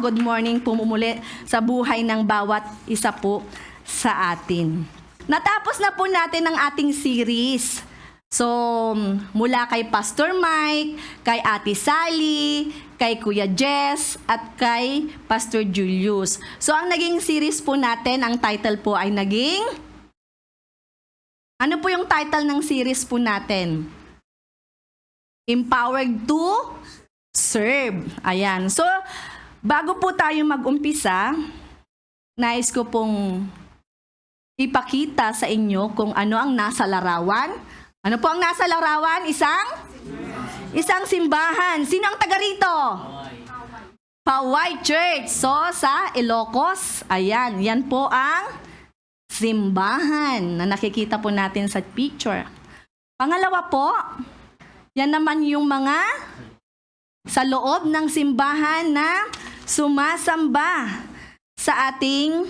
Good morning po muli sa buhay ng bawat isa po sa atin. Natapos na po natin ang ating series. So, mula kay Pastor Mike, kay Ate Sally, kay Kuya Jess, at kay Pastor Julius. So, ang naging series po natin, ang title po ay naging... Ano po yung title ng series po natin? Empowered to Serve. Ayan. So, bago po tayo mag-umpisa, nais ko pong ipakita sa inyo kung ano ang nasa larawan. Ano po ang nasa larawan? Isang simbahan. Sino ang taga rito? Poway Church. So, sa Ilocos. Ayan. Yan po ang simbahan na nakikita po natin sa picture. Pangalawa po, yan naman yung mga sa loob ng simbahan na sumasamba sa ating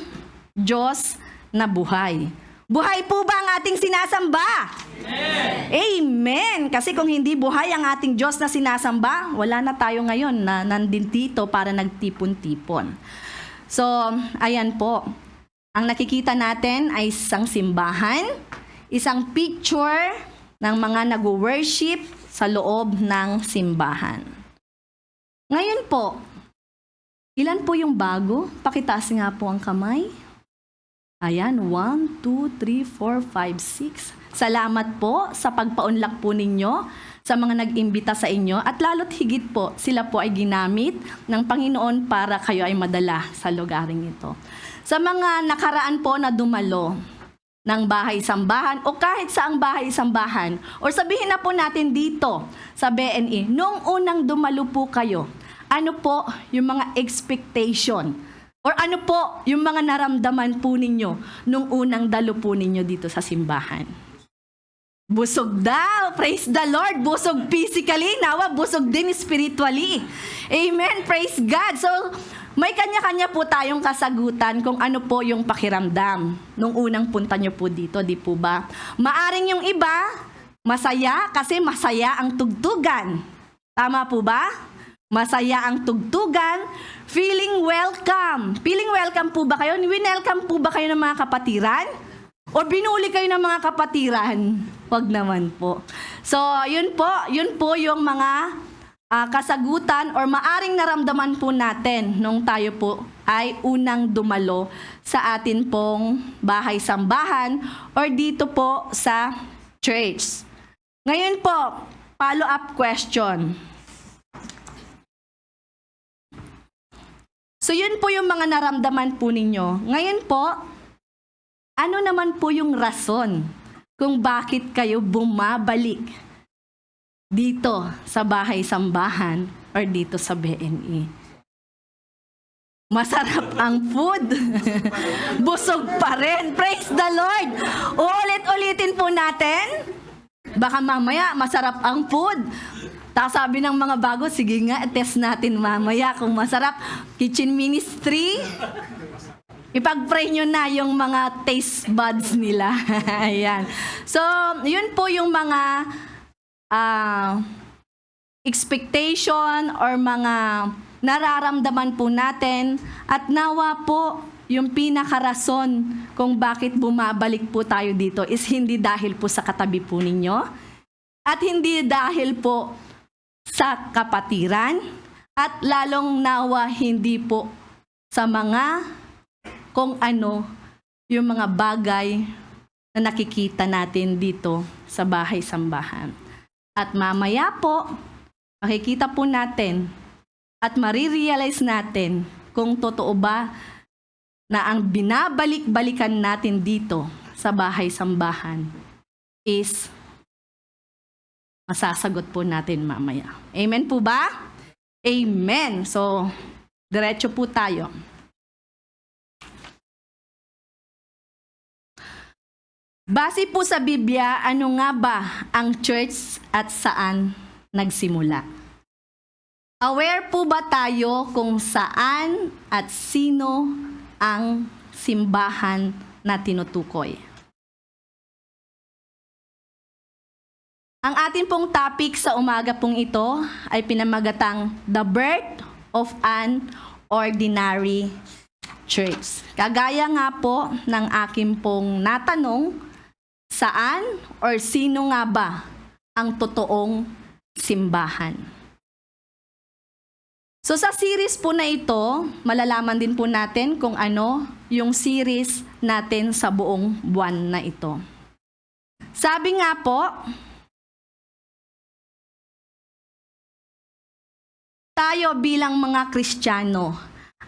Diyos na buhay. Buhay po ba ang ating sinasamba? Amen! Amen! Kasi kung hindi buhay ang ating Diyos na sinasamba, wala na tayo ngayon na nandito para nagtipon-tipon. So, ayan po. Ang nakikita natin ay isang simbahan, isang picture ng mga nag-worship sa loob ng simbahan. Ngayon po, ilan po yung bago? Pakitaas nga po ang kamay. Ayan, 1, 2, 3, 4, 5, 6. Salamat po sa pagpaunlak po ninyo sa mga nag-imbita sa inyo at lalo't higit po, sila po ay ginamit ng Panginoon para kayo ay madala sa lugaring ito. Sa mga nakaraan po na dumalo ng bahay-sambahan o kahit saang bahay-sambahan o sabihin na po natin dito sa BNE, nung unang dumalo po kayo, ano po yung mga expectation or ano po yung mga naramdaman po ninyo nung unang dalo po ninyo dito sa simbahan? Busog daw. Praise the Lord. Busog physically. Nawa, busog din spiritually. Amen. Praise God. So, may kanya-kanya po tayong kasagutan kung ano po yung pakiramdam nung unang punta nyo po dito, di po ba? Maaring yung iba, masaya kasi masaya ang tugtugan. Tama po ba? Masaya ang tugtugan. Feeling welcome. Feeling welcome po ba kayo? Winelcome po ba kayo ng mga kapatiran? O binuli kayo ng mga kapatiran? Wag naman po. So, yun po yung mga kasagutan or maaring naramdaman po natin nung tayo po ay unang dumalo sa atin pong bahay-sambahan or dito po sa church. Ngayon po, follow-up question. So, yun po yung mga naramdaman po ninyo. Ngayon po, ano naman po yung rason kung bakit kayo bumabalik dito sa bahay-sambahan or dito sa BNE? Masarap ang food. Busog pa rin. Praise the Lord. Ulit-ulitin po natin. Baka mamaya masarap ang food. Tapos sabi ng mga bago, sige nga, test natin mamaya kung masarap. Kitchen ministry. Ipag-pray nyo na yung mga taste buds nila. Ayan. So, yun po yung mga expectation or mga nararamdaman po natin at nawa po yung pinakarason kung bakit bumabalik po tayo dito is hindi dahil po sa katabi po ninyo at hindi dahil po sa kapatiran at lalong nawa hindi po sa mga kung ano yung mga bagay na nakikita natin dito sa bahay-sambahan. At mamaya po, makikita po natin at marirealize natin kung totoo ba na ang binabalik-balikan natin dito sa bahay-sambahan is masasagot po natin mamaya. Amen po ba? Amen. So, diretso po tayo. Base po sa Biblia, ano nga ba ang church at saan nagsimula? Aware po ba tayo kung saan at sino ang simbahan na tinutukoy? Ang ating pong topic sa umaga pong ito ay pinamagatang The Birth of an ordinary church. Kagaya nga po ng akin pong natanong, saan or sino nga ba ang totoong simbahan? So sa series po na ito, malalaman din po natin kung ano yung series natin sa buong buwan na ito. Sabi nga po, tayo bilang mga Kristiyano,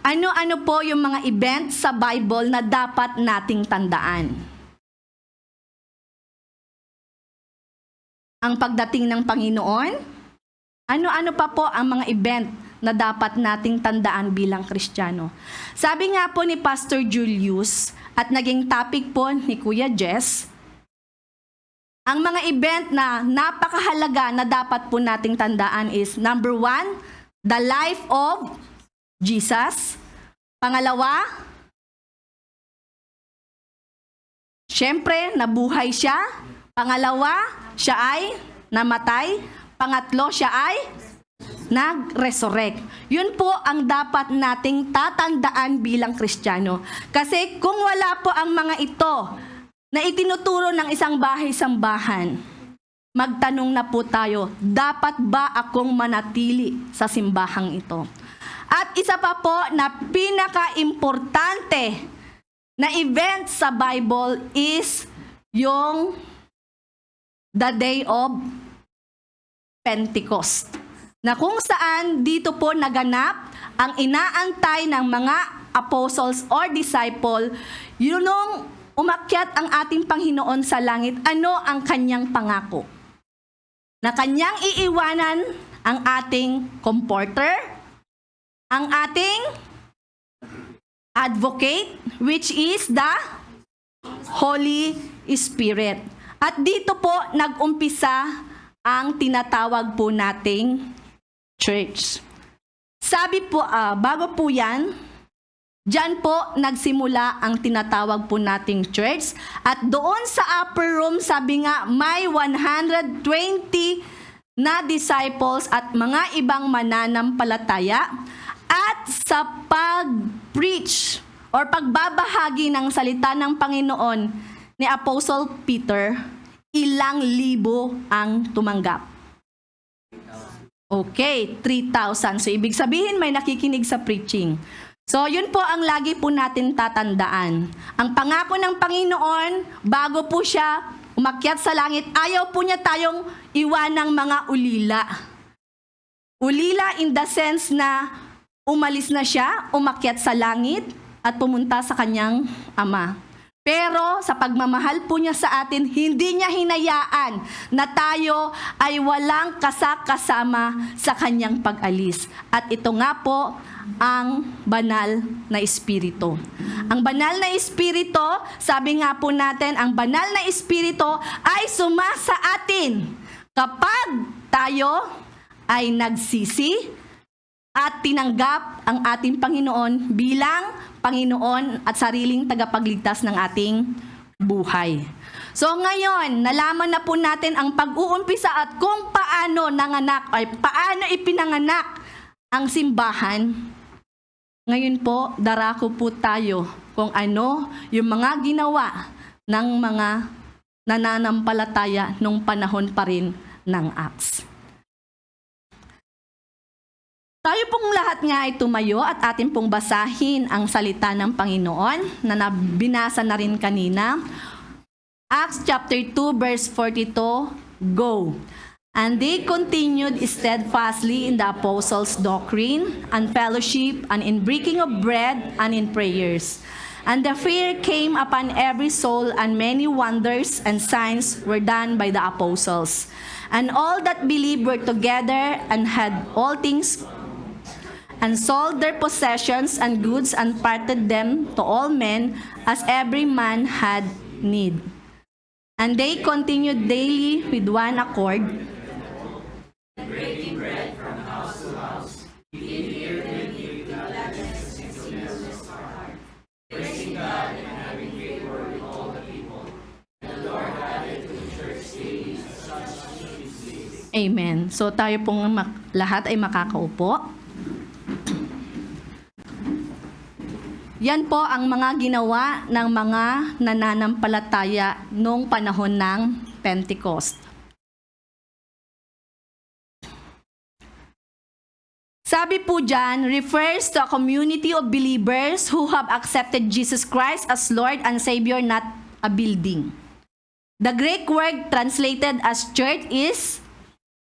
ano-ano po yung mga event sa Bible na dapat nating tandaan? Ang pagdating ng Panginoon? Ano-ano pa po ang mga event na dapat nating tandaan bilang Kristiyano? Sabi nga po ni Pastor Julius at naging topic po ni Kuya Jess, ang mga event na napakahalaga na dapat po nating tandaan is number 1, the life of Jesus. Pangalawa, syempre, nabuhay siya. Pangalawa, siya ay namatay. Pangatlo, siya ay nag-resurrect. Yun po ang dapat nating tatandaan bilang Kristiyano. Kasi kung wala po ang mga ito na itinuturo ng isang bahay-sambahan, magtanong na po tayo, dapat ba akong manatili sa simbahang ito? At isa pa po na pinaka-importante na event sa Bible is yung the day of Pentecost, na kung saan dito po naganap ang inaantay ng mga apostles or disciple, yun nung umakyat ang ating Panginoon sa langit, ano ang kanyang pangako? Na kanyang iiwanan ang ating comforter, ang ating advocate, which is the Holy Spirit. At dito po nag-umpisa ang tinatawag po nating church. Sabi po, bago po yan, diyan po nagsimula ang tinatawag po nating church. At doon sa upper room, sabi nga, may 120 na disciples at mga ibang mananampalataya. At sa pag-preach or pagbabahagi ng salita ng Panginoon ni Apostle Peter, ilang libo ang tumanggap? Okay, 3,000. So, ibig sabihin may nakikinig sa preaching. So, yun po ang lagi po natin tatandaan. Ang pangako ng Panginoon, bago po siya umakyat sa langit, ayaw po niya tayong iwanang mga ulila. Ulila in the sense na umalis na siya, umakyat sa langit, at pumunta sa kanyang ama. Pero sa pagmamahal po niya sa atin, hindi niya hinayaan na tayo ay walang kasama sa kanyang pag-alis. At ito nga po ang banal na Espiritu. Ang banal na Espiritu, sabi nga po natin, ang banal na Espiritu ay sumasa atin kapag tayo ay nagsisi at tinanggap ang ating Panginoon bilang Panginoon at sariling tagapagligtas ng ating buhay. So ngayon, nalaman na po natin ang pag-uumpisa at kung paano nanganak ay paano ipinanganak ang simbahan. Ngayon po, darako po tayo kung ano yung mga ginawa ng mga nananampalataya nung panahon pa rin ng Acts. Tayo pong lahat nga ay tumayo at atin pong basahin ang salita ng Panginoon na binasa na rin kanina. Acts chapter 2 verse 42, go. And they continued steadfastly in the apostles' doctrine and fellowship and in breaking of bread and in prayers. And the fear came upon every soul, and many wonders and signs were done by the apostles. And all that believed were together and had all things and sold their possessions and goods and parted them to all men as every man had need. And they continued daily with one accord, breaking bread from house to house, eating with gladness and singleness of heart, praising God and having favor with all the people. And the Lord added to the church daily such as should be. Amen. So tayo pong lahat ay makakaupo. Yan po ang mga ginawa ng mga nananampalataya noong panahon ng Pentecost. Sabi po dyan, refers to a community of believers who have accepted Jesus Christ as Lord and Savior, not a building. The Greek word translated as church is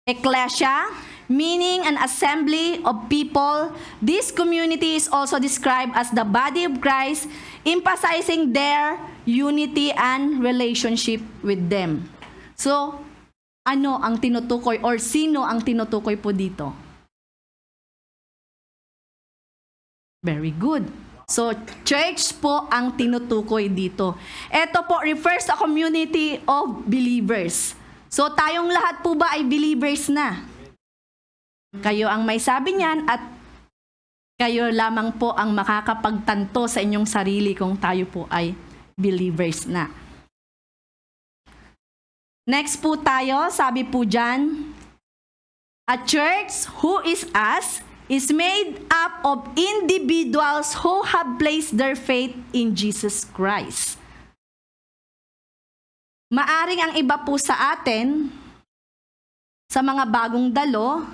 ecclesia, meaning an assembly of people. This community is also described as the body of Christ, emphasizing their unity and relationship with them. So, ano ang tinutukoy or sino ang tinutukoy po dito? Very good. So, church po ang tinutukoy dito. Ito po refers to a community of believers. So, tayong lahat po ba ay believers na? Kayo ang may sabi niyan at kayo lamang po ang makakapagtanto sa inyong sarili kung tayo po ay believers na. Next po tayo, sabi po dyan, a church who is us is made up of individuals who have placed their faith in Jesus Christ. Maaring ang iba po sa atin, sa mga bagong dalo,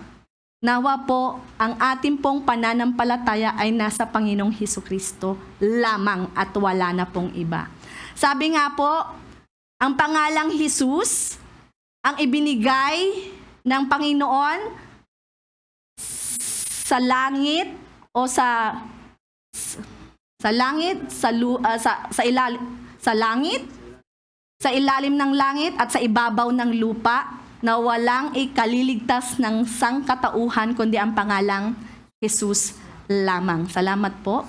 nawa po ang ating pong pananampalataya ay nasa Panginoong Hesukristo lamang at wala na pong iba. Sabi nga po, ang pangalang Jesus, ang ibinigay ng Panginoon sa langit o sa langit, sa ilalim ng langit at sa ibabaw ng lupa, na walang ikaliligtas ng sangkatauhan kundi ang pangalang Jesus lamang. Salamat po.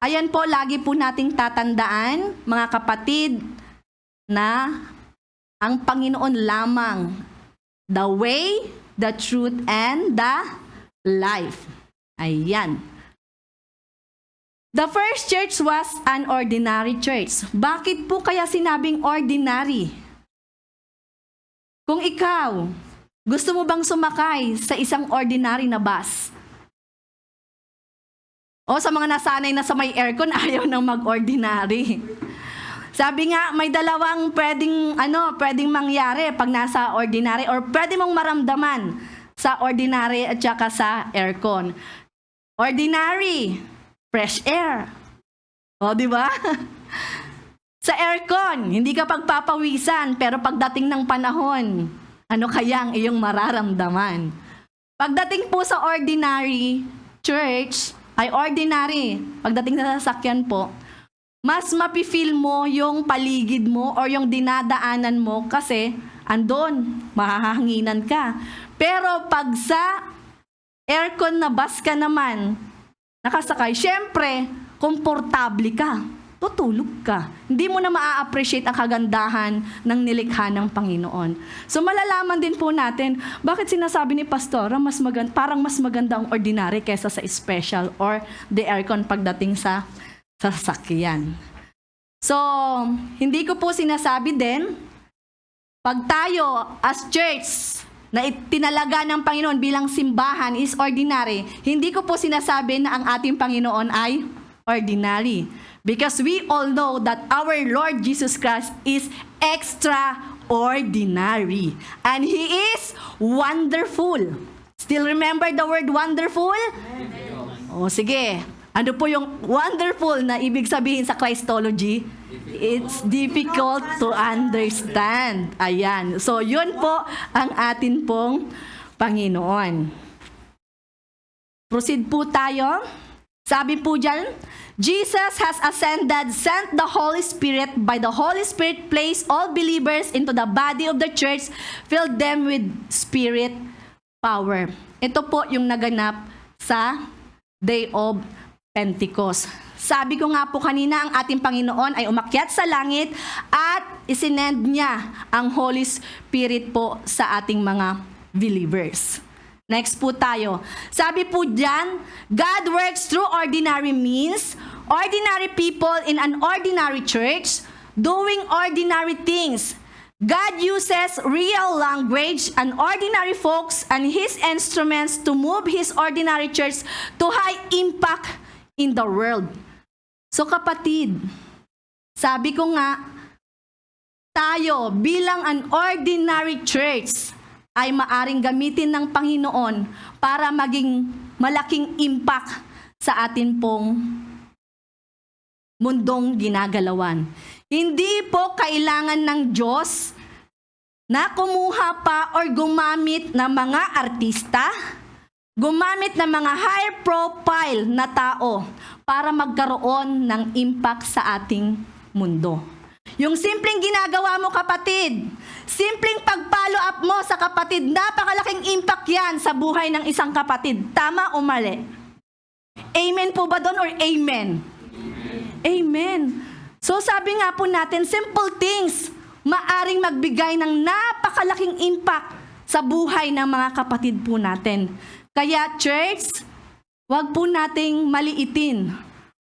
Ayan po, lagi po nating tatandaan, mga kapatid, na ang Panginoon lamang, the way, the truth, and the life. Ayan. The first church was an ordinary church. Bakit po kaya sinabing ordinary? Kung ikaw, gusto mo bang sumakay sa isang ordinary na bus? O sa mga nasanay na sa may aircon, ayaw nang mag-ordinary. Sabi nga, may dalawang pwedeng mangyari pag nasa ordinary or pwede mong maramdaman sa ordinary at saka sa aircon. Ordinary, fresh air. O, di ba? Sa aircon, hindi ka pagpapawisan, pero pagdating ng panahon, ano kayang iyong mararamdaman? Pagdating po sa ordinary church, ay ordinary, pagdating sa sasakyan po, mas mapifeel mo yung paligid mo or yung dinadaanan mo kasi andon, mahahanginan ka. Pero pag sa aircon na bus ka naman, nakasakay, syempre, komportable ka. Tutulog ka. Hindi mo na maa-appreciate ang kagandahan ng nilikha ng Panginoon. So malalaman din po natin, bakit sinasabi ni Pastora, parang mas maganda ang ordinary kaysa sa special or the aircon pagdating sa sasakyan. So, hindi ko po sinasabi din, pag tayo as church na itinalaga ng Panginoon bilang simbahan is ordinary, hindi ko po sinasabi na ang ating Panginoon ay ordinary. Because we all know that our Lord Jesus Christ is extraordinary. And He is wonderful. Still remember the word wonderful? O sige, ano po yung wonderful na ibig sabihin sa Christology? It's difficult to understand. Ayan. So, yun po ang atin pong Panginoon. Proceed po tayo. Sabi po dyan, Jesus has ascended, sent the Holy Spirit. By the Holy Spirit, placed all believers into the body of the church, filled them with Spirit power. Ito po yung naganap sa Day of Pentecost. Sabi ko nga po kanina, ang ating Panginoon ay umakyat sa langit at isinend niya ang Holy Spirit po sa ating mga believers. Next po tayo. Sabi po dyan, God works through ordinary means, ordinary people in an ordinary church, doing ordinary things. God uses real language and ordinary folks and His instruments to move His ordinary church to high impact in the world. So kapatid, sabi ko nga, tayo bilang an ordinary church ay maaring gamitin ng Panginoon para maging malaking impact sa atin pong mundong ginagalawan. Hindi po kailangan ng Diyos na kumuha pa or gumamit ng mga artista, gumamit ng mga high profile na tao para magkaroon ng impact sa ating mundo. Yung simpleng ginagawa mo kapatid, simpleng pag-follow up mo sa kapatid, napakalaking impact yan sa buhay ng isang kapatid. Tama o mali? Amen po ba doon or amen? Amen. So sabi nga po natin, simple things, maaring magbigay ng napakalaking impact sa buhay ng mga kapatid po natin. Kaya church, wag po nating maliitin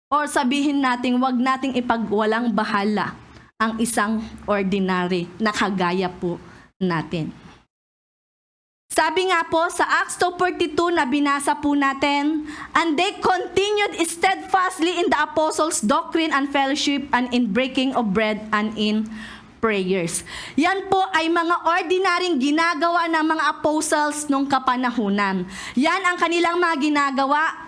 or sabihin nating wag nating ipagwalang bahala ang isang ordinary na kagaya po natin. Sabi nga po sa Acts 2:42 na binasa po natin, and they continued steadfastly in the apostles' doctrine and fellowship and in breaking of bread and in prayers. Yan po ay mga ordinaryong ginagawa ng mga apostles nung kapanahunan. Yan ang kanilang mga ginagawa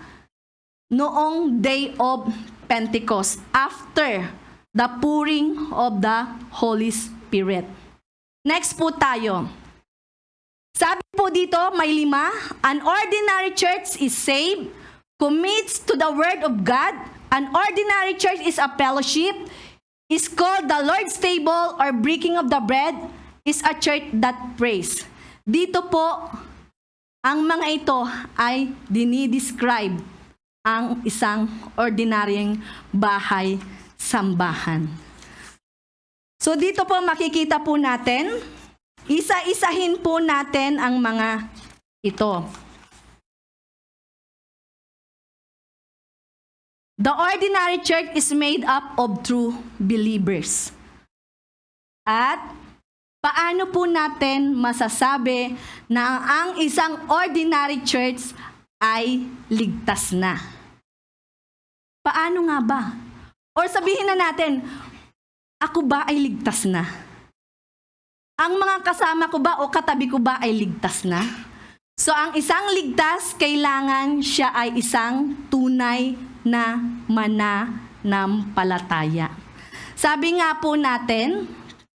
noong day of Pentecost, after the pouring of the Holy Spirit. Next po tayo. Sabi po dito, may 5, an ordinary church is saved, commits to the Word of God. An ordinary church is a fellowship, is called the Lord's table or breaking of the bread, is a church that prays. Dito po, ang mga ito ay dinidescribe ang isang ordinaryong bahay sambahan. So dito po makikita po natin, isa-isahin po natin ang mga ito. The ordinary church is made up of true believers. At paano po natin masasabi na ang isang ordinary church ay ligtas na? Paano nga ba? Or sabihin na natin, ako ba ay ligtas na? Ang mga kasama ko ba o katabi ko ba ay ligtas na? So ang isang ligtas, kailangan siya ay isang tunay na mananampalataya. Sabi nga po natin,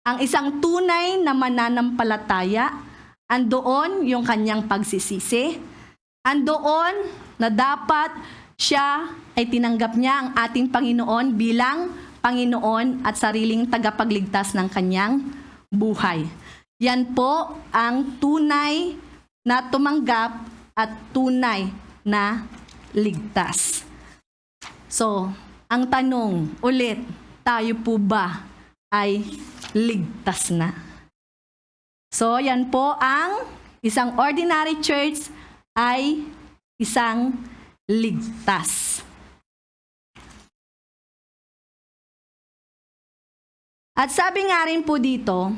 ang isang tunay na mananampalataya, andoon yung kanyang pagsisisi, andoon na dapat siya ay tinanggap niya ang ating Panginoon bilang Panginoon at sariling tagapagligtas ng kanyang buhay. Yan po ang tunay na tumanggap at tunay na ligtas. So, ang tanong ulit, tayo po ba ay ligtas na? So, yan po ang isang ordinary church ay isang ligtas. At sabi nga rin po dito,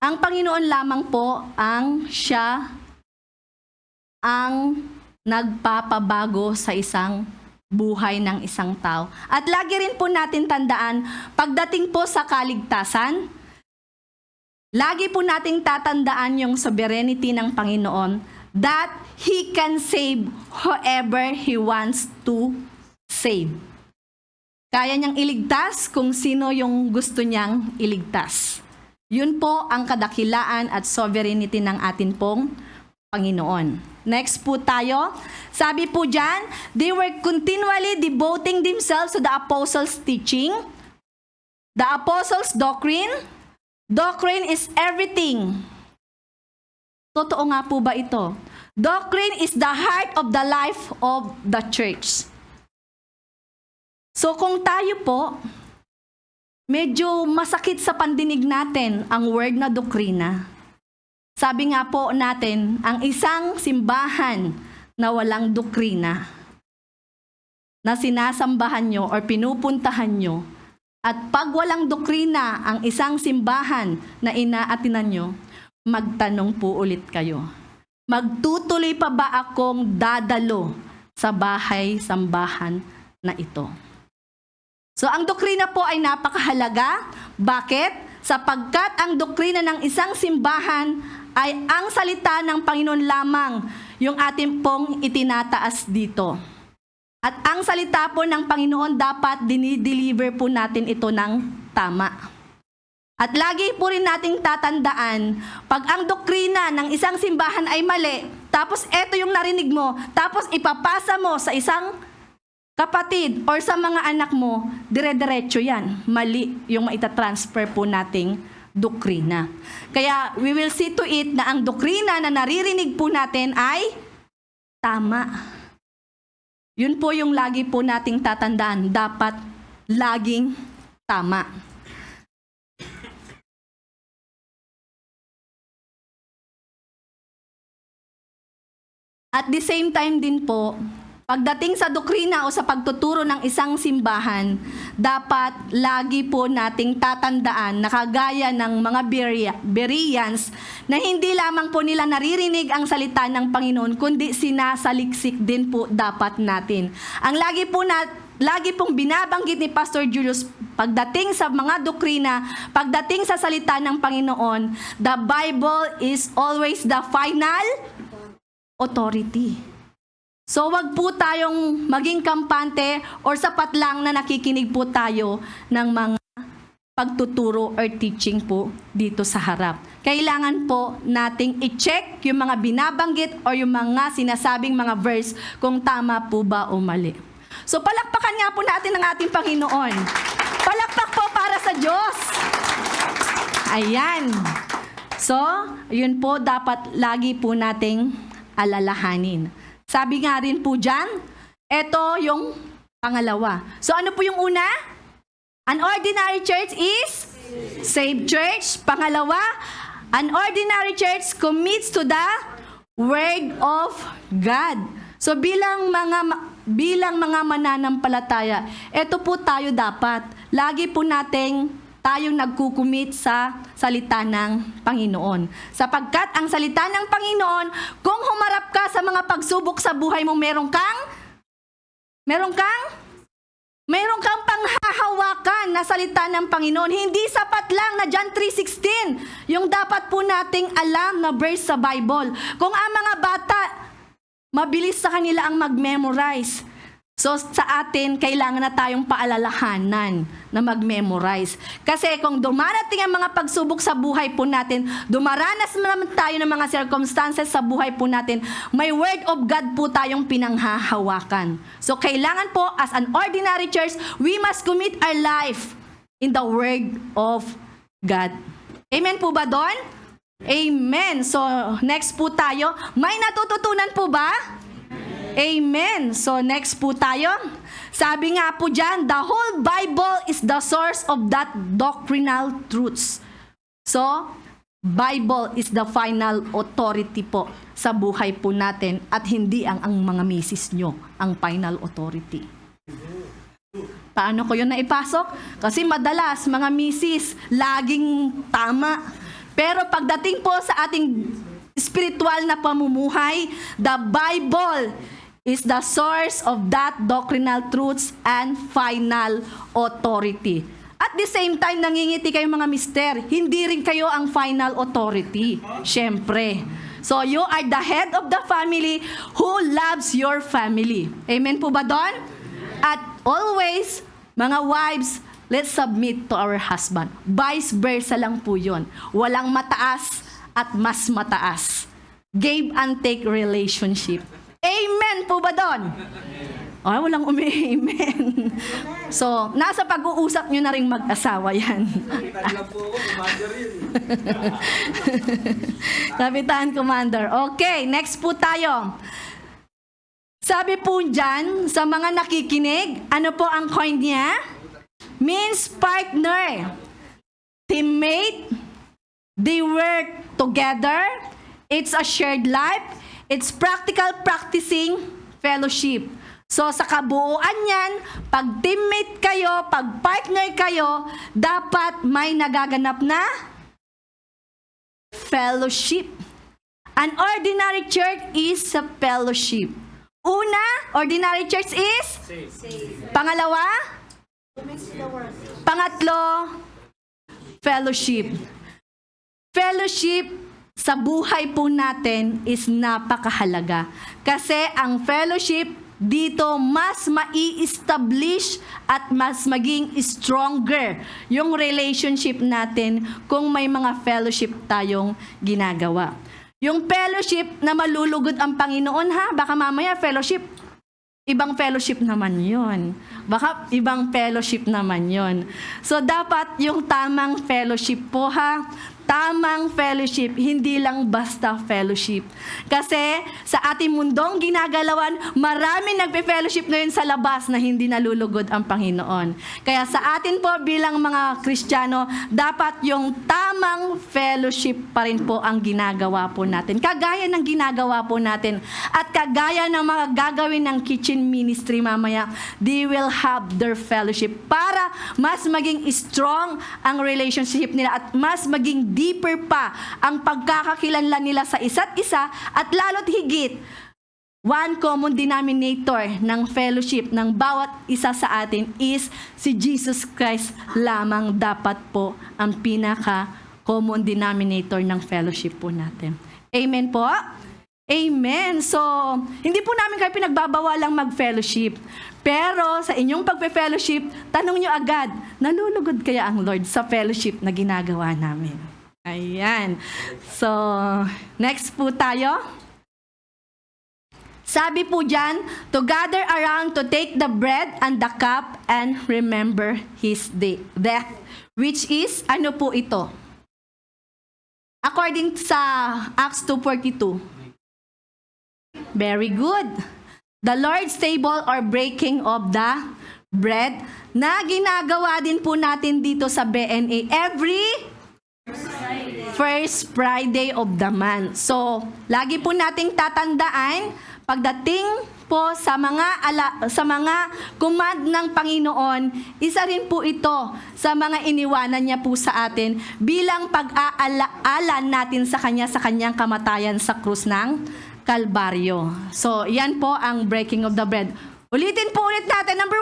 ang Panginoon lamang po ang siya ang nagpapabago sa isang buhay ng isang tao. At lagi rin po natin tandaan, pagdating po sa kaligtasan, lagi po nating tatandaan yung sovereignty ng Panginoon that He can save whoever He wants to save. Kaya niyang iligtas kung sino yung gusto niyang iligtas. Yun po ang kadakilaan at sovereignty ng atin pong Panginoon. Next po tayo. Sabi po dyan, they were continually devoting themselves to the apostles' teaching, the apostles' doctrine. Doctrine is everything. Totoo nga po ba ito? Doctrine is the heart of the life of the church. So kung tayo po, medyo masakit sa pandinig natin ang word na doktrina. Sabi nga po natin, ang isang simbahan na walang doktrina, na sinasambahan nyo or pinupuntahan nyo, at pag walang doktrina ang isang simbahan na inaatinan nyo, magtanong po ulit kayo. Magtutuloy pa ba akong dadalo sa bahay-sambahan na ito. So ang doktrina po ay napakahalaga. Bakit? Sapagkat ang doktrina ng isang simbahan ay ang salita ng Panginoon lamang yung ating pong itinataas dito. At ang salita po ng Panginoon dapat dinideliver po natin ito ng tama. At lagi po rin nating tatandaan, pag ang doktrina ng isang simbahan ay mali, tapos eto yung narinig mo, tapos ipapasa mo sa isang kapatid or sa mga anak mo, dire-diretso yan. Mali yung maitatransfer po nating doktrina. Kaya we will see to it na ang doktrina na naririnig po natin ay tama. Yun po yung lagi po nating tatandaan. Dapat laging tama. At the same time din po, pagdating sa doktrina o sa pagtuturo ng isang simbahan, dapat lagi po nating tatandaan na kagaya ng mga Bereans na hindi lamang po nila naririnig ang salita ng Panginoon, kundi sinasaliksik din po dapat natin. Ang lagi pong binabanggit ni Pastor Julius pagdating sa mga doktrina, pagdating sa salita ng Panginoon, the Bible is always the final authority. So wag po tayong maging kampante or sapat lang na nakikinig po tayo ng mga pagtuturo or teaching po dito sa harap. Kailangan po nating i-check yung mga binabanggit or yung mga sinasabing mga verse kung tama po ba o mali. So palakpakan nga po natin ang ating Panginoon. Palakpak po para sa Diyos. Ayan. So, yun po dapat lagi po nating alalahanin. Sabi nga rin po dyan, ito yung pangalawa. So ano po yung una? An ordinary church is saved church. Pangalawa, an ordinary church commits to the Word of God. So bilang mga mananampalataya, ito po tayo dapat. Lagi po nating tayong nagkukumit sa salita ng Panginoon. Sapagkat ang salita ng Panginoon, kung humarap ka sa mga pagsubok sa buhay mo, meron kang panghahawakan na salita ng Panginoon. Hindi sapat lang na John 3:16, yung dapat po nating alam na verse sa Bible. Kung ang mga bata, mabilis sa kanila ang mag-memorize. So sa atin, kailangan na tayong paalalahanan na mag-memorize. Kasi kung dumarating ang mga pagsubok sa buhay po natin, dumaranas naman tayo ng mga circumstances sa buhay po natin, may Word of God po tayong pinanghahawakan. So kailangan po, as an ordinary church, we must commit our life in the Word of God. Amen po ba doon? Amen. So next po tayo, may natututunan po ba? Amen. So next po tayo. Sabi nga po dyan, the whole Bible is the source of that doctrinal truths. So, Bible is the final authority po sa buhay po natin at hindi ang mga misis nyo ang final authority. Paano ko yun naipasok? Kasi madalas mga misis laging tama. Pero pagdating po sa ating spiritual na pamumuhay, the Bible is the source of that doctrinal truths and final authority. At the same time, nangingiti kayo mga mister, hindi rin kayo ang final authority. Siyempre. So, you are the head of the family who loves your family. Amen po ba doon? At always, mga wives, let's submit to our husband. Vice versa lang po yun. Walang mataas at mas mataas. Give and take relationship. Amen po ba doon? Ay, walang amen. So, nasa pag-uusap nyo na rin mag-asawa yan. Kapitan lang po ako, commander yun. Kapitan, commander. Okay, next po tayo. Sabi po dyan, sa mga nakikinig, ano po ang coin niya? Means partner, teammate, they work together, it's a shared life, it's practical practicing fellowship. So sa kabuuan yan, pag teammate kayo, pag partner kayo, dapat may nagaganap na fellowship. An ordinary church is a fellowship. Una, ordinary church is? Pangalawa? Pangatlo, fellowship. Fellowship sa buhay po natin is napakahalaga. Kasi ang fellowship dito mas mai-establish at mas maging stronger yung relationship natin kung may mga fellowship tayong ginagawa. Yung fellowship na malulugod ang Panginoon ha, baka mamaya fellowship, ibang fellowship naman yon. Baka ibang fellowship naman yon. So dapat yung tamang fellowship po ha, tamang fellowship, hindi lang basta fellowship. Kasi sa ating mundong ginagalawan, marami nagpe-fellowship ngayon sa labas na hindi nalulugod ang Panginoon. Kaya sa atin po bilang mga Kristiyano, dapat yung tamang fellowship pa rin po ang ginagawa po natin. Kagaya ng ginagawa po natin at kagaya ng mga gagawin ng kitchen ministry mamaya, they will have their fellowship para mas maging strong ang relationship nila at mas maging deeper pa ang pagkakakilanlan nila sa isa't isa at lalo't higit, one common denominator ng fellowship ng bawat isa sa atin is si Jesus Christ lamang dapat po ang pinaka-common denominator ng fellowship po natin. Amen po? Amen. So, hindi po namin kayo pinagbabawalang mag-fellowship. Pero sa inyong pagpe-fellowship, tanong nyo agad, nalulugod kaya ang Lord sa fellowship na ginagawa namin? Ayan. So, next po tayo. Sabi po dyan, to gather around to take the bread and the cup and remember His death. Which is, ano po ito? According sa Acts 2:42. Very good. The Lord's table or breaking of the bread na ginagawa din po natin dito sa BNA every first Friday of the month. So, lagi po nating tatandaan pagdating po sa mga command ng Panginoon, isa rin po ito sa mga iniwanan niya po sa atin bilang pag-aalaala natin sa kanyang kamatayan sa krus ng Kalbaryo. So, yan po ang breaking of the bread. Ulitin po ulit natin. Number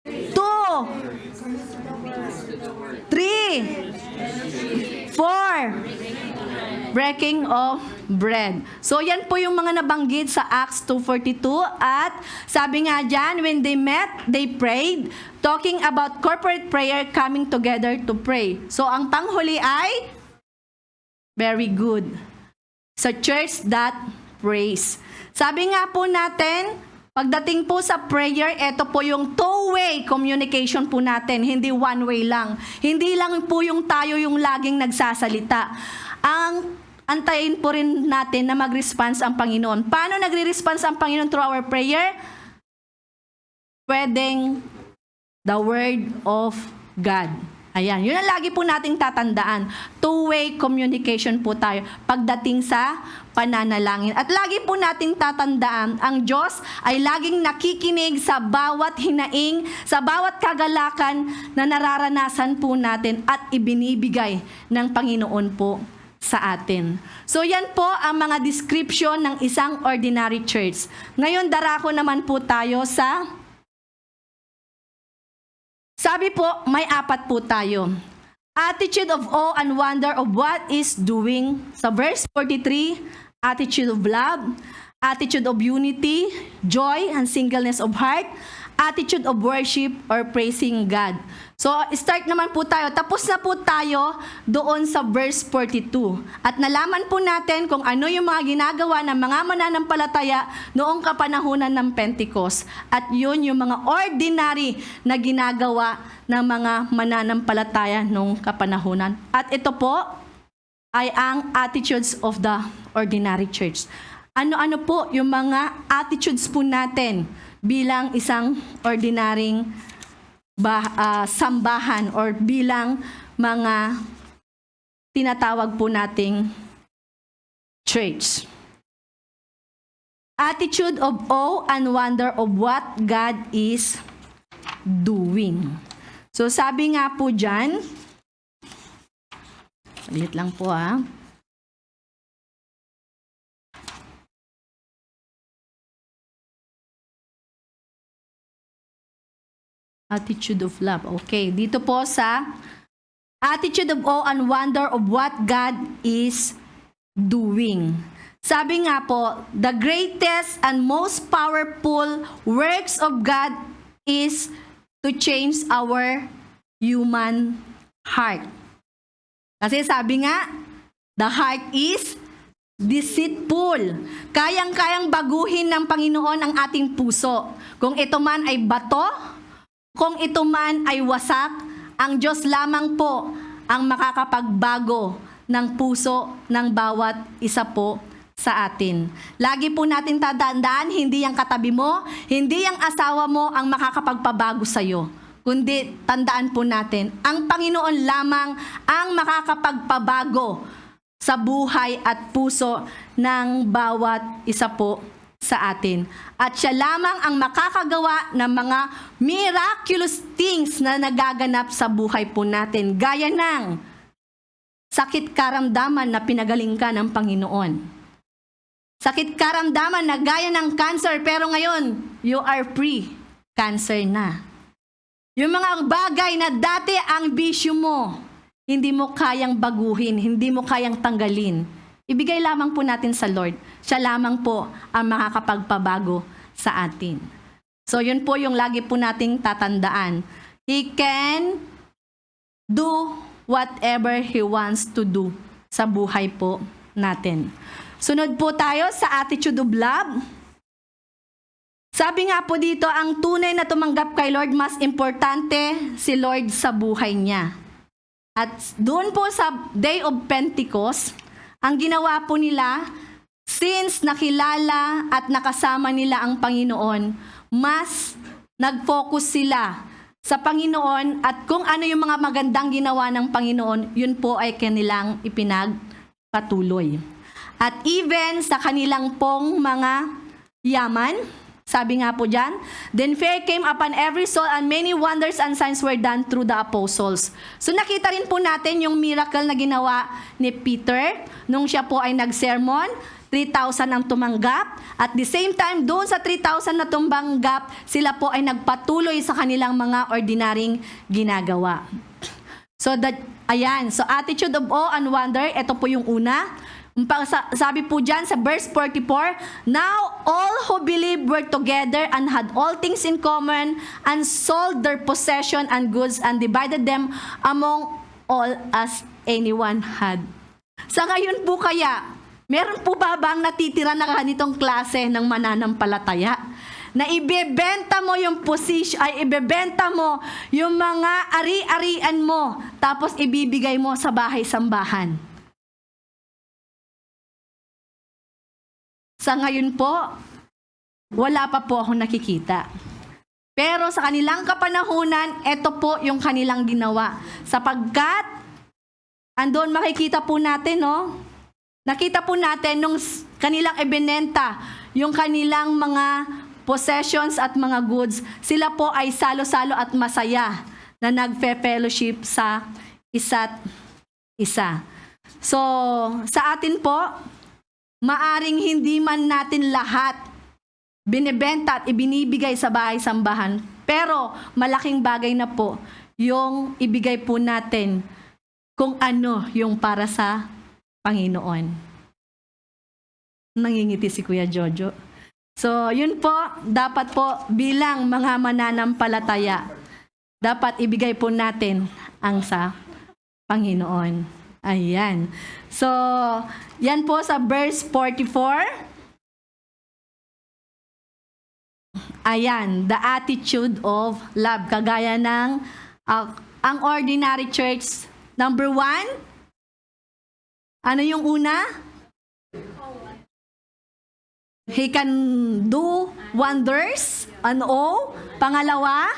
1, 2, 3, 4, breaking of bread. So, yan po yung mga nabanggit sa Acts 2:42. At sabi nga dyan, when they met, they prayed, talking about corporate prayer, coming together to pray. So, ang panghuli ay very good. Sa church that prays. Sabi nga po natin, pagdating po sa prayer, ito po yung two-way communication po natin, hindi one-way lang. Hindi lang po yung tayo yung laging nagsasalita. Antayin po rin natin na mag-response ang Panginoon. Paano nagre-response ang Panginoon through our prayer? Pwedeng the Word of God. Ayan, yun ang lagi po nating tatandaan. Two-way communication po tayo pagdating sa pananalangin. At lagi po nating tatandaan, ang Diyos ay laging nakikinig sa bawat hinaing, sa bawat kagalakan na nararanasan po natin at ibinibigay ng Panginoon po sa atin. So yan po ang mga description ng isang ordinary church. Ngayon, darako naman po tayo sa sabi po, may 4 po tayo. Attitude of awe and wonder of what is doing. Sa verse 43, attitude of love, attitude of unity, joy and singleness of heart, attitude of worship or praising God. So, start naman po tayo. Tapos na po tayo doon sa verse 42. At nalaman po natin kung ano yung mga ginagawa ng mga mananampalataya noong kapanahunan ng Pentecost. At yun yung mga ordinary na ginagawa ng mga mananampalataya noong kapanahunan. At ito po ay ang attitudes of the ordinary church. Ano-ano po yung mga attitudes po natin bilang isang ordinaryong sambahan or bilang mga tinatawag po nating church. Attitude of awe and wonder of what God is doing. So sabi nga po dyan, ulit lang po Attitude of love. Okay, dito po sa attitude of awe and wonder of what God is doing. Sabi nga po, the greatest and most powerful works of God is to change our human heart. Kasi sabi nga, the heart is deceitful. Kayang-kayang baguhin ng Panginoon ang ating puso. Kung ito man ay bato, kung ito man ay wasak, ang Diyos lamang po ang makakapagbago ng puso ng bawat isa po sa atin. Lagi po natin tatandaan, hindi yung katabi mo, hindi yung asawa mo ang makakapagpabago sa'yo. Kundi tandaan po natin, ang Panginoon lamang ang makakapagpabago sa buhay at puso ng bawat isa po sa atin. At siya lamang ang makakagawa ng mga miraculous things na nagaganap sa buhay po natin. Gaya ng sakit karamdaman na pinagaling ka ng Panginoon. Sakit karamdaman na gaya ng cancer, pero ngayon, you are free. Cancer na. Yung mga bagay na dati ang bisyo mo, hindi mo kayang baguhin, hindi mo kayang tanggalin. Ibigay lamang po natin sa Lord. Siya lamang po ang makakapagpabago sa atin. So yun po yung lagi po nating tatandaan. He can do whatever He wants to do sa buhay po natin. Sunod po tayo sa attitude of love. Sabi nga po dito, ang tunay na tumanggap kay Lord, mas importante si Lord sa buhay niya. At doon po sa Day of Pentecost, ang ginawa po nila, since nakilala at nakasama nila ang Panginoon, mas nag-focus sila sa Panginoon at kung ano yung mga magandang ginawa ng Panginoon, yun po ay kanilang ipinagpatuloy. At even sa kanilang pong mga yaman, sabi nga po dyan, then fear came upon every soul and many wonders and signs were done through the apostles. So nakita rin po natin yung miracle na ginawa ni Peter nung siya po ay nag-sermon, 3,000 ang tumanggap. At the same time, doon sa 3,000 na tumanggap, sila po ay nagpatuloy sa kanilang mga ordinaryong ginagawa. So attitude of awe and wonder, ito po yung una. Sabi po dyan sa verse 44, now all who believed were together and had all things in common and sold their possession and goods and divided them among all as anyone had. Sa ngayon po kaya, meron po ba bang natitira na ganitong klase ng mananampalataya? Na ibebenta mo yung position, ay ibebenta mo yung mga ari-arian mo, tapos ibibigay mo sa bahay-sambahan. Sa ngayon po, wala pa po akong nakikita. Pero sa kanilang kapanahunan, ito po yung kanilang ginawa. Sapagkat, andon makikita po natin, no? Nakita po natin nung kanilang ibinenta, yung kanilang mga possessions at mga goods, sila po ay salo-salo at masaya na nagfe-fellowship sa isa't isa. So, sa atin po, maaring hindi man natin lahat binibenta at ibinibigay sa bahay-sambahan, pero malaking bagay na po yung ibigay po natin kung ano yung para sa Panginoon. Nangingiti si Kuya Jojo. So, yun po, dapat po bilang mga mananampalataya, dapat ibigay po natin ang sa Panginoon. Ayan. So, yan po sa verse 44. Ayan, the attitude of love. Kagaya ng ang ordinary church. Number 1, ano yung una? He can do wonders. Ano? Pangalawa?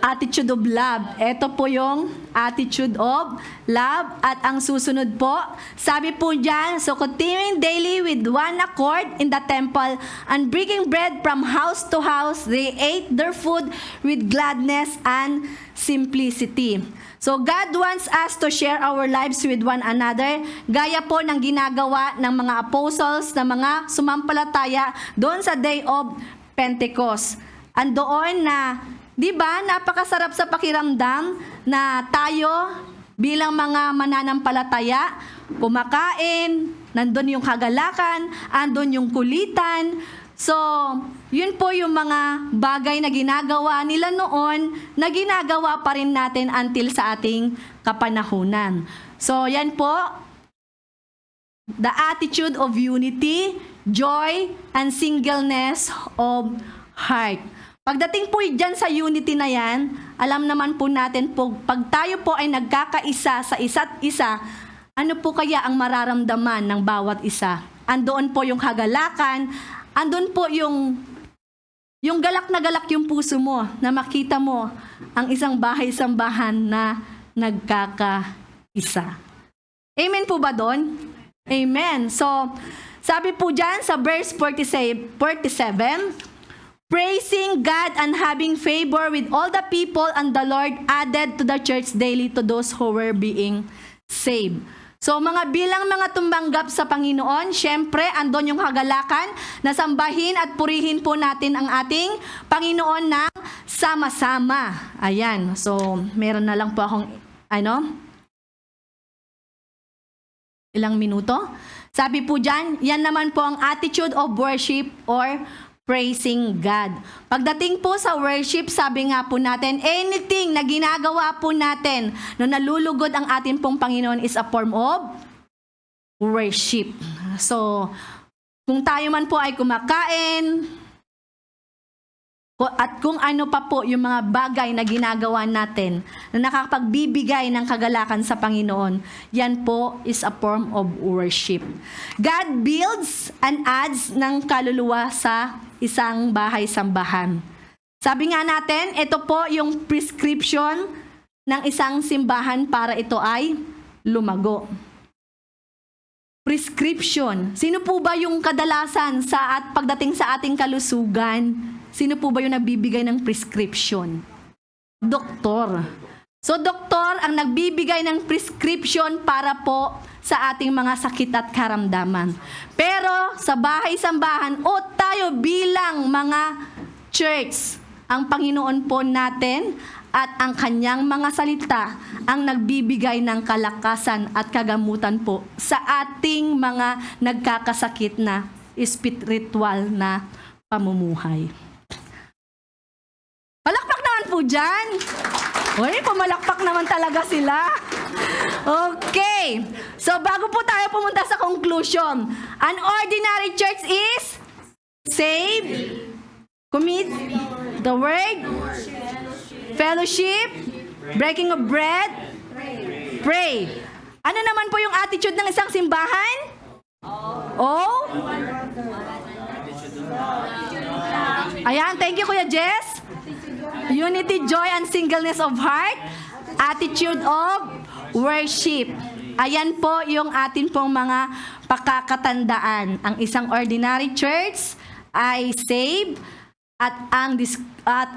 Attitude of love. Ito po yung attitude of love. At ang susunod po, sabi po dyan, so continuing daily with one accord in the temple and breaking bread from house to house, they ate their food with gladness and simplicity. So God wants us to share our lives with one another, gaya po ng ginagawa ng mga apostles, ng mga sumampalataya doon sa Day of Pentecost. Andoon na Di ba, napakasarap sa pakiramdam na tayo bilang mga mananampalataya, kumakain, nandun yung kagalakan, andun yung kulitan. So, yun po yung mga bagay na ginagawa nila noon na ginagawa pa rin natin until sa ating kapanahunan. So, yan po, the attitude of unity, joy, and singleness of heart. Pagdating po dyan sa unity na yan, alam naman po natin po, pag tayo po ay nagkakaisa sa isa't isa, ano po kaya ang mararamdaman ng bawat isa? Andoon po yung kagalakan, andun po yung galak na galak yung puso mo na makita mo ang isang bahay-sambahan na nagkakaisa. Amen po ba doon? Amen. So, sabi po dyan sa verse 47, praising God and having favor with all the people, and the Lord added to the church daily to those who were being saved. So bilang mga tumanggap sa Panginoon, syempre andon yung kagalakan na sambahin at purihin po natin ang ating Panginoon ng sama-sama. Ayan. So meron na lang po akong ilang minuto. Sabi po dyan, yan naman po ang attitude of worship or praising God. Pagdating po sa worship, sabi nga po natin, anything na ginagawa po natin na nalulugod ang ating pong Panginoon is a form of worship. So, kung tayo man po ay kumakain, at kung ano pa po yung mga bagay na ginagawa natin na nakapagbibigay ng kagalakan sa Panginoon, yan po is a form of worship. God builds and adds ng kaluluwa sa isang bahay-sambahan. Sabi nga natin, ito po yung prescription ng isang simbahan para ito ay lumago. Prescription. Sino po ba yung kadalasan pagdating sa ating kalusugan? Sino po ba yung nagbibigay ng prescription? Doktor. So, doktor ang nagbibigay ng prescription para po sa ating mga sakit at karamdaman. Pero sa bahay-sambahan o tayo bilang mga church, ang Panginoon po natin at ang kanyang mga salita ang nagbibigay ng kalakasan at kagamutan po sa ating mga nagkakasakit na spiritual na pamumuhay. Palakpak naman po dyan. Uy, pumalakpak naman talaga sila. Okay. So, bago po tayo pumunta sa conclusion, an ordinary church is saved, commit the word, fellowship, breaking of bread, pray. Ano naman po yung attitude ng isang simbahan? Oh? Ayan, thank you Kuya Jess. Unity, joy, and singleness of heart. Attitude of worship. Ayan po yung atin pong mga pakakatandaan. Ang isang ordinary church ay saved at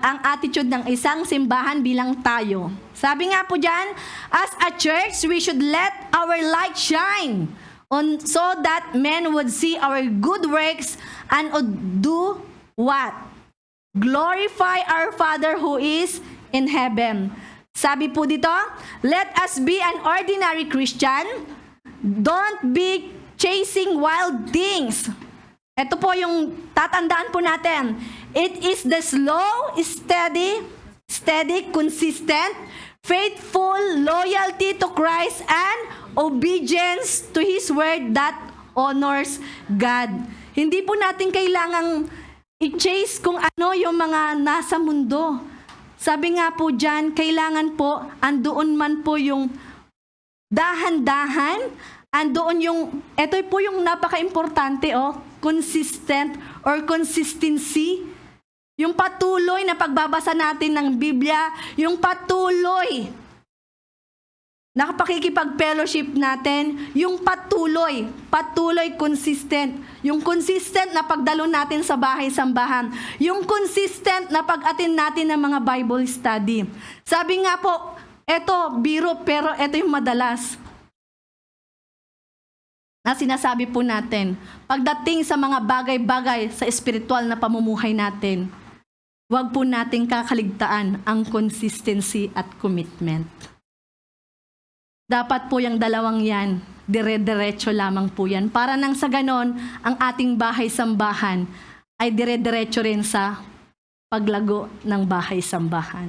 ang attitude ng isang simbahan bilang tayo. Sabi nga po dyan, as a church, we should let our light shine so that men would see our good works and would do what? Glorify our Father who is in heaven. Sabi po dito, let us be an ordinary Christian. Don't be chasing wild things. Ito po yung tatandaan po natin. It is the slow, steady, consistent, faithful loyalty to Christ and obedience to His word that honors God. Hindi po natin kailangang i-chase kung ano yung mga nasa mundo. Sabi nga po dyan, kailangan po, andoon man po yung dahan-dahan, andoon yung, ito po yung napaka-importante, consistent or consistency. Yung patuloy na pagbabasa natin ng Biblia, yung patuloy na pakikipag-fellowship natin, yung patuloy, consistent. Yung consistent na pagdalo natin sa bahay-sambahan. Yung consistent na pag-attend natin ng mga Bible study. Sabi nga po, eto biro pero eto yung madalas na sinasabi po natin. Pagdating sa mga bagay-bagay sa espiritual na pamumuhay natin, Huwag po nating kakaligtaan ang consistency at commitment. Dapat po yung dalawang yan, dire-diretso lamang po yan. Para nang sa ganon, ang ating bahay-sambahan ay dire-diretso rin sa paglago ng bahay-sambahan.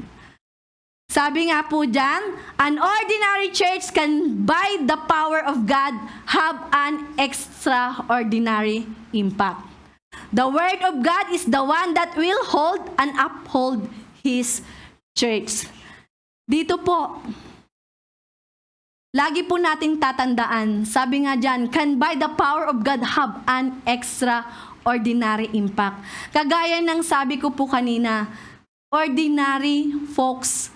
Sabi nga po dyan, an ordinary church can by the power of God have an extraordinary impact. The Word of God is the one that will hold and uphold His church. Dito po, lagi po nating tatandaan, sabi nga dyan, can by the power of God have an extraordinary impact. Kagaya ng sabi ko po kanina, ordinary folks,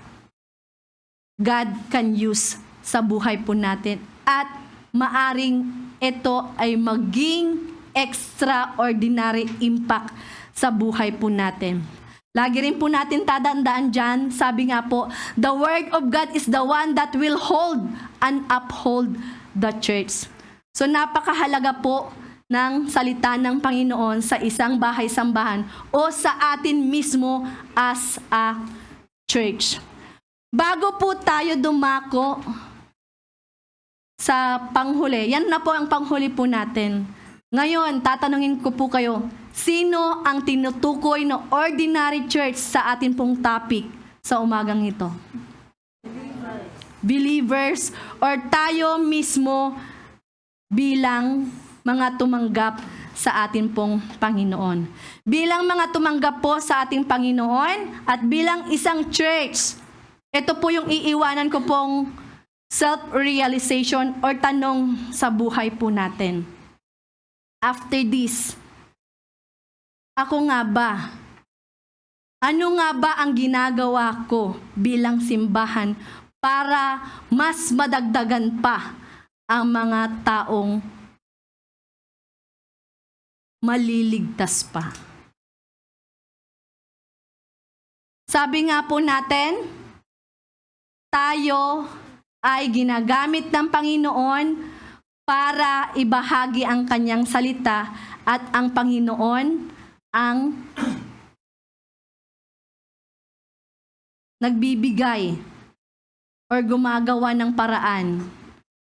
God can use sa buhay po natin. At maaring ito ay maging extraordinary impact sa buhay po natin. Lagi rin po natin tatandaan dyan, sabi nga po, the Word of God is the one that will hold and uphold the church. So napakahalaga po ng salita ng Panginoon sa isang bahay-sambahan o sa atin mismo as a church. Bago po tayo dumako sa panghuli, yan na po ang panghuli po natin. Ngayon, tatanungin ko po kayo, sino ang tinutukoy na ordinary church sa atin pong topic sa umagang ito? Believers or tayo mismo bilang mga tumanggap sa atin pong Panginoon. Bilang mga tumanggap po sa ating Panginoon at bilang isang church, ito po yung iiwanan ko pong self-realization or tanong sa buhay po natin. After this, ako nga ba? Ano nga ba ang ginagawa ko bilang simbahan para mas madagdagan pa ang mga taong maliligtas pa? Sabi nga po natin, tayo ay ginagamit ng Panginoon para ibahagi ang kanyang salita at ang Panginoon ang nagbibigay or gumagawa ng paraan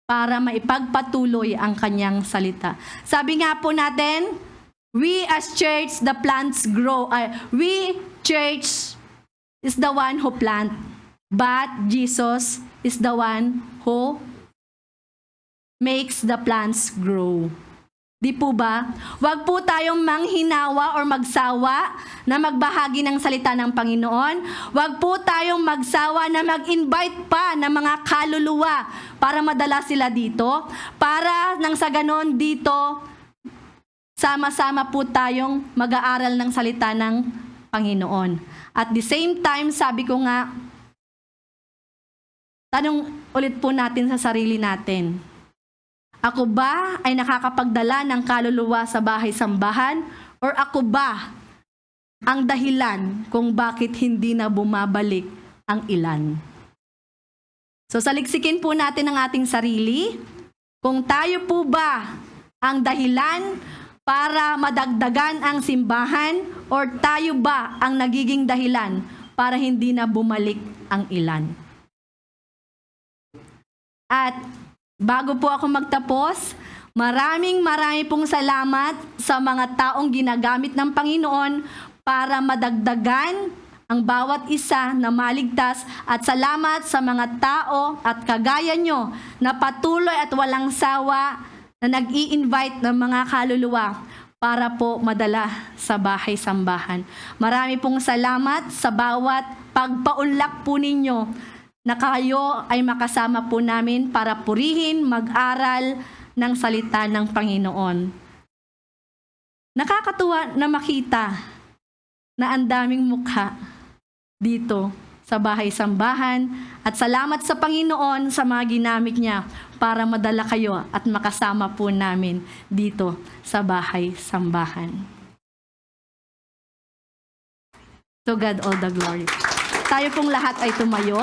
para maipagpatuloy ang kanyang salita. Sabi nga po natin, we as church, the plants grow. We church is the one who plant. But Jesus is the one who makes the plants grow. Di po ba? Huwag po tayong manghinawa or magsawa na magbahagi ng salita ng Panginoon. Huwag po tayong magsawa na mag-invite pa ng mga kaluluwa para madala sila dito. Para nang sa ganon dito, sama-sama po tayong mag-aaral ng salita ng Panginoon. At the same time, sabi ko nga, tanong ulit po natin sa sarili natin. Ako ba ay nakakapagdala ng kaluluwa sa bahay-sambahan? Or ako ba ang dahilan kung bakit hindi na bumabalik ang ilan? So saliksikin po natin ang ating sarili. Kung tayo po ba ang dahilan para madagdagan ang simbahan? Or tayo ba ang nagiging dahilan para hindi na bumalik ang ilan? At bago po ako magtapos, maraming pong salamat sa mga taong ginagamit ng Panginoon para madagdagan ang bawat isa na maligtas at salamat sa mga tao at kagaya nyo na patuloy at walang sawa na nag-i-invite ng mga kaluluwa para po madala sa bahay-sambahan. Marami pong salamat sa bawat pagpaunlak po ninyo na kayo ay makasama po namin para purihin, mag-aral ng salita ng Panginoon. Nakakatuwa na makita na ang daming mukha dito sa bahay-sambahan at salamat sa Panginoon sa mga ginamit niya para madala kayo at makasama po namin dito sa bahay-sambahan. To God all the glory. Tayo pong lahat ay tumayo.